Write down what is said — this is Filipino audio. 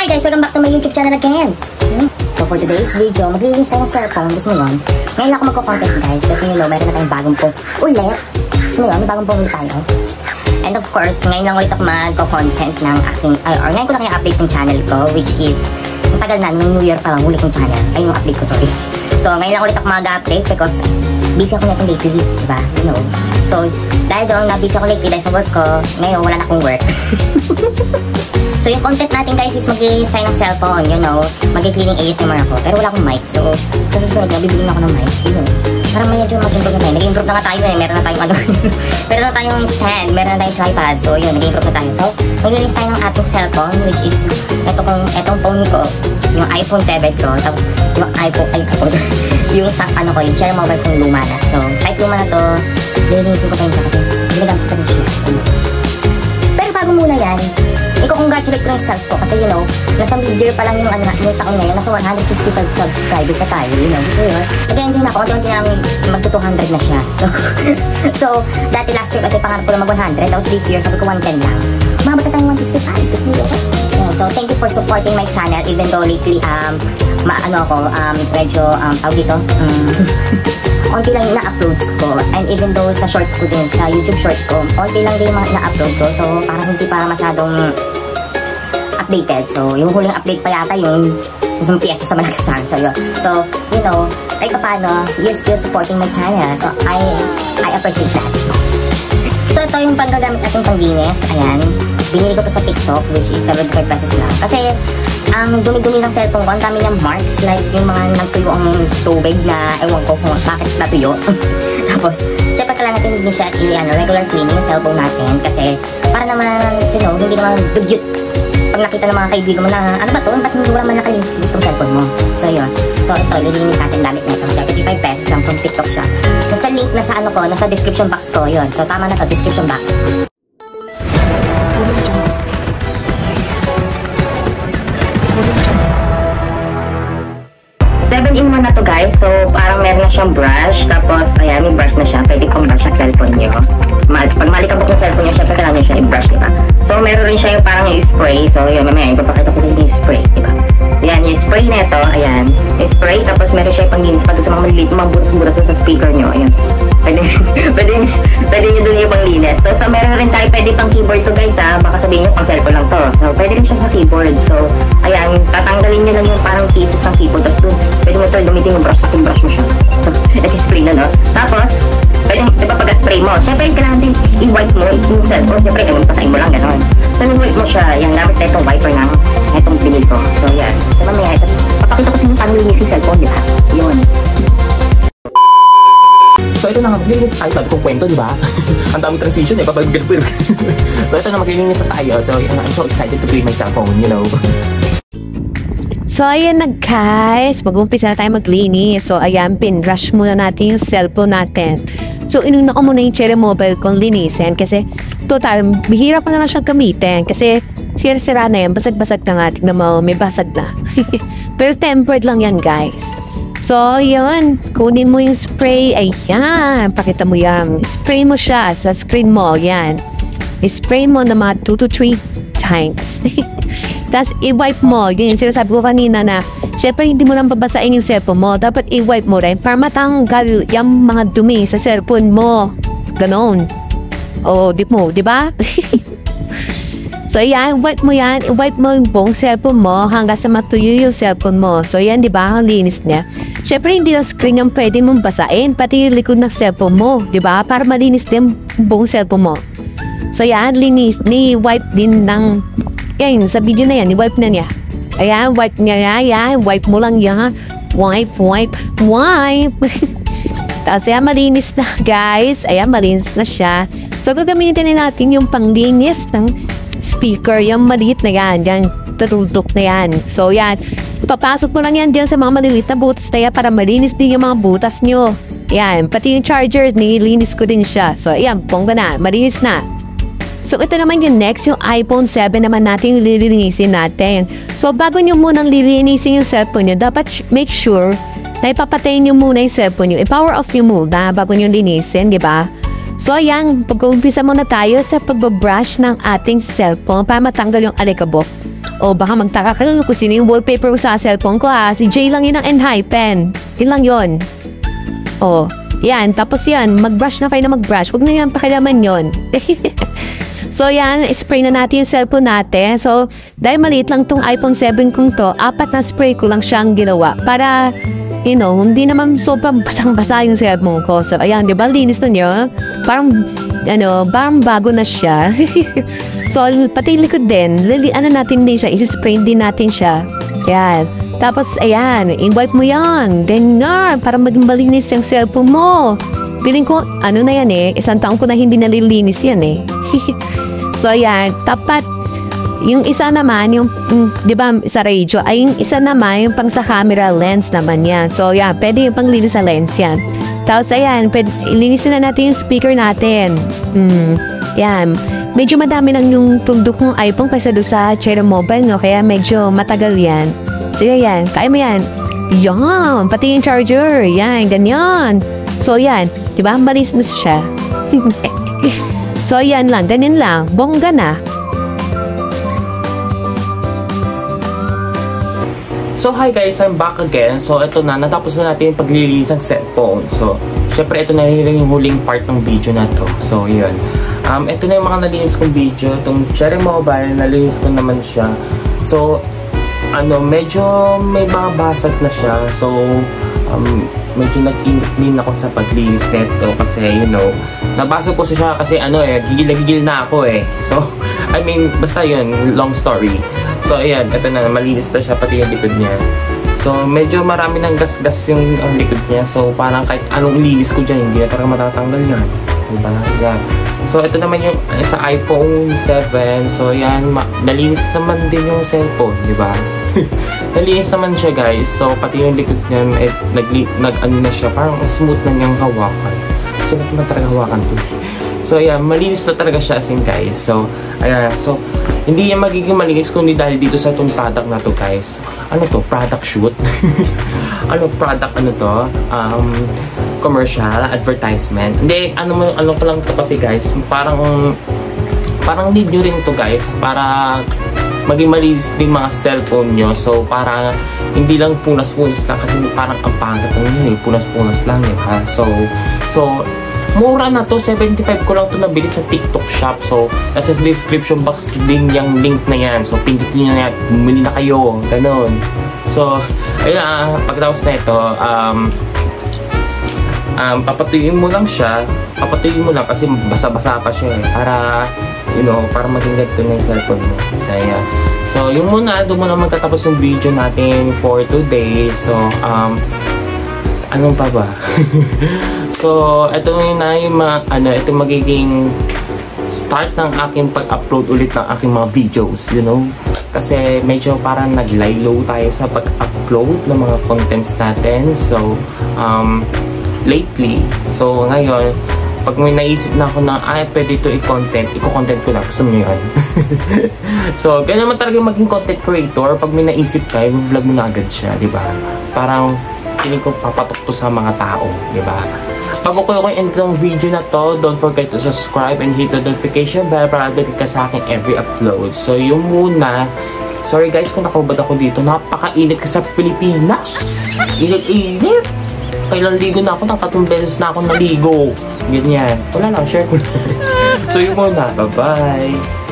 Hi guys! Welcome back to my YouTube channel again! So for today's video, maglilinis tayo ng cellphone. Gusto mo yun? Ngayon lang ako magko-content guys kasi you know, meron na tayong bagong phone ulit. Gusto mo yun? May bagong phone ulit tayo. And of course, ngayon lang ulit ako magko-content ng aking, or ngayon ko lang i-update yung channel ko, which is, ang tagal na, yung New Year pa lang ulit yung channel. Ay, yung update ko, sorry. So ngayon lang ulit ako mag-update because busy ako natin lately, diba? You know. So, dahil doon, na-busy ako lately dahil sa work ko, ngayon wala na akong work. So, yung content natin guys is mag-release tayo ng cellphone, you know, mag-cleaning ASMR ako, pero wala akong mic. So, sa susunod na, bibili na ako ng mic, you know. Parang medyo mag-improve na tayo. Nag-improve na nga tayo eh, meron na tayong ano, meron na tayong stand, meron na tayong tripod. So, yun, nag-improve na tayo. So, mag-release tayo ng ating cellphone, which is, etong phone ko, yung iPhone 7 ko, tapos yung iPhone, yung sa ano ko, yung Cherry Mobile kong luma na. So, kahit luma na to, lilinisin ko pa yun siya kasi ginagamit ko rin siya. Pero bago muna yan, i-congratulate ko yung self ko kasi you know, nasa mid-year pa lang yung, yung taon ngayon, nasa 165 subscribers na tayo, you know. So yun, nag-enjoy na ako, unti-unti na lang magto-200 na siya. So, dati last year kasi pangarap ko lang mag-100, tapos this year sabi ko 110 lang. Umabot na tayong 165, gusto mo yun? So, thank you for supporting my channel even though lately, medyo, tawag dito, onti lang yung na-uploads ko, and even though sa shorts ko din, sa YouTube shorts ko, onti lang din yung mga na-upload ko, so parang hindi pa masyadong updated. So yung huling update pa yata yung piyesta sa Malakasan. So yun, so you know, kahit paano, you're still supporting my channel, so I appreciate that. So ito yung panggagamit natin panglinis, ayan, binili ko to sa TikTok, which is 75 pesos lang, kasi ang dumi-dumi ng cellphone ko, ang dami niyang marks, like yung mga nagtuyo ang tubig na ewan ko kung bakit natuyo. Tapos, syempre kailangan natin hindi siya regular cleaning yung cellphone natin kasi para naman, you know, hindi naman dugyot pag nakita ng mga kaibigan mo na, ano ba to? Ba't hindi mo naman nakalinis itong cellphone mo? So, yun. So, ito, lilinis natin gamit na ito. 35 pesos lang from TikTok siya. Nasa link na sa ano ko, nasa description box ko, yun. So, tama na to, description box. 7-in-1 na to guys. So, parang meron na siyang brush. Tapos, ayan, may brush na siya. Pwede pang brush sa cellphone nyo. Pag malikabok yung cellphone nyo, syempre kailangan nyo siya i-brush, diba? So, meron rin siya yung parang yung spray. So, yun, mamaya, ipapakita ko sa inyo yung spray, diba? Ayan, yung spray na ito, ayan. Yung spray, tapos meron siya yung panglinis pa doon sa mga maliliit, mga butas-butas sa speaker nyo. Ayan. Pwede nyo doon yung panglinis. So, meron rin tayo, pwede pang keyboard to guys, ha? Baka sabihin nyo, pang cellphone lang to. So, pwede rin siya sa keyboard. So, ayan, tatanggalin nyo lang yung parang pieces ng keyboard. Tapos doon, pwede mo ito gamitin yung brush, kasi brush mo siya. So, nag-spray na, no? Tapos, pwede, diba pag-spray mo, syempre, kailangan din i-wipe mo yung cellphone. Syempre, ganun, pasain mo lang, gano'n. So, i-wipe mo siya, yung gamit na itong wiper ng itong binil ko. So, yan. So, mamaya, ito, papakita ko sa inyo paano linis yung cellphone, diba? Yun. So ito na nga, maglilinis tayo. Sabi kong kwento, di ba? Ang daming transition eh, papag-galpir. So ito na, maglilinis na tayo. So I'm so excited to clean my cellphone, you know. So ayan na guys, mag-umpisa na tayo maglinis. So ayan, pin-brush muna natin yung cellphone natin. So inuna ko muna yung Cherry Mobile kong linisin kasi total, bihira ko na lang siyang gamitin kasi sira-sira na yan, basag-basag na nga, tignan mo, may basag na. Pero tempered lang yan guys. So, yun. Kunin mo yung spray. Ayan. Pakita mo yan. Spray mo siya sa screen mo. Yan. Spray mo na mga 2 to 3 times. Tapos, i-wipe mo. Yun yung sinasabi ko kanina na syempre, hindi mo lang babasain yung cellphone mo. Dapat i-wipe mo rin para matanggal yung mga dumi sa cellphone mo. Ganon. O, di ba? So, yan, wipe mo yan. I-wipe mo yung buong cellphone mo hanggang sa matuyo yung cellphone mo. So, yan, di ba? Ang linis niya. Siyempre, hindi na screen yung pwede mong basain. Pati yung likod ng cellphone mo. Di ba? Para malinis din buong cellphone mo. So, yan, linis. Ni-wipe din ng... Yan, sa video na yan, ni-wipe na niya. Ayan, wipe niya. Ayan, wipe mo lang yan. Wipe. Tapos, ayan, malinis na, guys. Ayan, malinis na siya. So, gagamitin na natin yung panglinis ng speaker, yung maliit na yan, yung tutultok na yan. So, yan. Papasok mo lang yan dyan sa mga maliliit na butas na yan para malinis din yung mga butas nyo. Yan. Pati yung charger, nilinis ko din siya. So, ayan. Pongga na. Malinis na. So, ito naman yung next, yung iPhone 7 naman natin yung lilinisin natin. So, bago nyo munang lilinisin yung cellphone nyo, dapat make sure na ipapatayin nyo muna yung cellphone nyo. I-power off nyo muna bago nyo linisin, di ba? So ayan, pag-uumpisa muna tayo sa pagbabrush ng ating cellphone para matanggal yung alikabok. O baka magtaka ka kung sino yung wallpaper ko sa cellphone ko ha. Si Jay lang yun ang Enhypen. Yun lang yun. O, yan. Tapos yan, mag-brush na kayo na mag-brush. Huwag na yan pakilaman yun. So yan, spray na natin yung cellphone natin. So, dahil maliit lang tong iPhone 7 kong to, 4 na spray ko lang siyang ginawa. Para, you know, hindi naman sobrang basang-basa yung cellphone ko. So, ayan, di ba? Linis na niyo. Parang bago na siya. So, pati likod din, natin din siya, isi-spray din natin siya. Ayan. Tapos, ayan, in-wipe mo yan. Then nga, para maging malinis yung cellphone mo. Piling ko, ano na yan eh, 1 taon ko na hindi nalilinis yan eh. So, ayan, tapat. Yung isa naman, yung, di ba, sa radio, ay yung isa naman, yung pang sa camera lens naman yan. So, yan, pwede yung panglinis sa lens yan. Tapos, ayan, ilinisin na natin yung speaker natin. Yan. Medyo madami lang yung tundok ng iPhone kaysa doon sa Cherry Mobile, no? Kaya medyo matagal yan. So, yan. Kaya mo yan. Yan. Pati yung charger. Yan. Ganyan. So, yan. Diba? Malis na siya. So, yan lang. Ganyan lang. Bongga na. So, hi guys, I'm back again. So, ito na, natapos na natin yung paglilinis ng cellphone. So, syempre, ito na yung huling part ng video na to. So, yun. Ito na yung mga nalinis kong video. Itong Cherry Mobile, nalinis ko naman siya. So, medyo may mga basag na siya. So, medyo nag-init din ako sa paglinis nito. Kasi, you know, nabasag ko siya kasi gigil na ako eh. So, I mean, basta yun, long story. So, ayan, ito na, malinis na siya, pati yung likod niya. So, medyo marami ng gas-gas yung likod niya. So, parang kahit anong linis ko dyan, hindi na talaga matatanggal yan. Diba? Yan. So, ito naman yung sa iPhone 7. So, yan, nalinis naman din yung cellphone, diba? Nalinis naman siya, guys. So, pati yung likod niya, nag-ano na siya, parang smooth na niyang hawakan. So, na talaga hawakan to. So, ayan, malinis na talaga siya as in, guys. So, ayan, so, hindi yan magiging malinis kundi dahil dito sa itong product na to, guys. Ano to? Product shoot? Product to? Commercial, advertisement. Hindi, ano pa lang to kasi, guys. Parang need nyo rin to, guys. Para maging malinis din mga cellphone nyo. So, para hindi lang punas-punas lang kasi parang ang pangit ng yun, punas-punas lang yun, ha? So, mura na to, 75 ko lang to nabili sa TikTok shop. So, nasa description box din yung link na yan. So, pindutin nyo na yan, bumili na kayo, ganun. So, ayun, pagkatapos na ito, papatuyuin mo lang siya. Papatuyuin mo lang kasi basa-basa pa siya eh. Para, you know, para maging ganito na yung cellphone mo. So, yung muna, doon muna magtatapos yung video natin for today. So, anong pa ba? So, ito na yung ito magiging start ng aking pag-upload ulit ng aking mga videos, you know? Kasi medyo parang nag-lie low tayo sa pag-upload ng mga contents natin. So, lately. So, ngayon, pag may naisip na ako na, pwede ito i-content ko na. Gusto mo yun? So, ganyan naman talaga maging content creator. Pag may naisip ka, i-vlog mo na agad siya, di ba? Parang, piling ko papatok to sa mga tao, di ba? Bago ko yung end ng video na to, don't forget to subscribe and hit the notification bell para update ka sa akin every upload. So, yung muna, sorry guys kung nakahubad ako dito, napakainit ka sa Pilipinas. Init-init. Kailan ligo na ako, 3 beses na ako naligo. Ganyan. Wala lang, share ko. So, yung muna. Bye-bye.